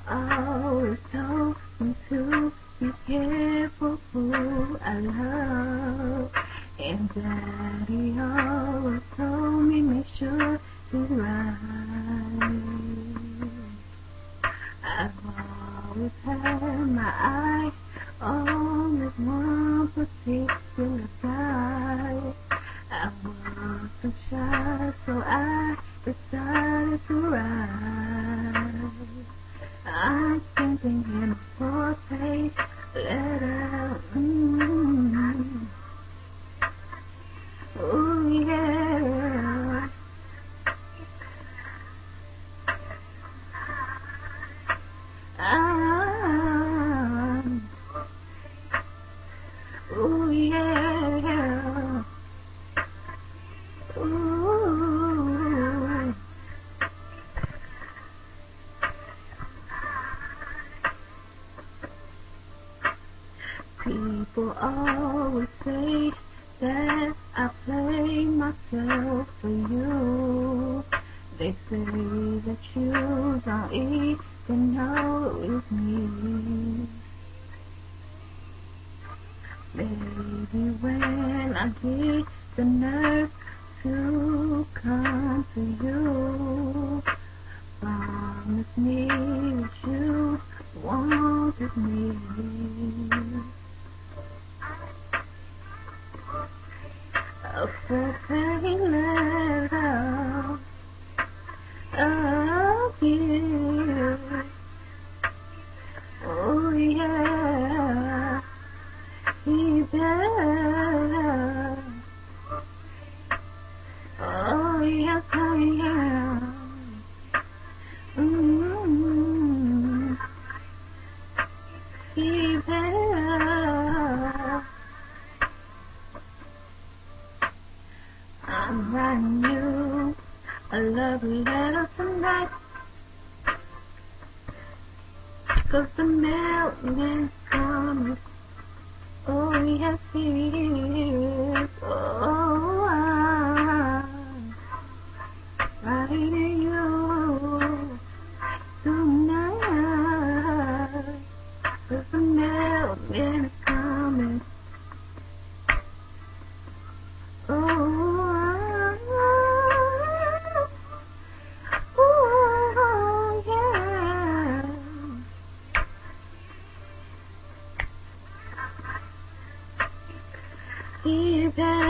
always told me to be careful who I love. And Daddy always told me make sure to right. I've always had my eye on this one particular guy. I was so shy, so I decided to ride. I sent him a 4-page letter. Oh yeah. Oh yeah. Ooh. People always say that I play myself for you. They say that you don't even know it's me. Baby, when I get the nerve to come to you, promise me that you wanted me. A 4-page letter of you. Oh yeah, he's there. Oh yes I am. He's there. I'm writing you a love letter tonight, 'cause the mailman's coming. Oh yes he is. Oh, I'm writing you tonight, 'cause the mailman is coming. Oh, yeah. He's there.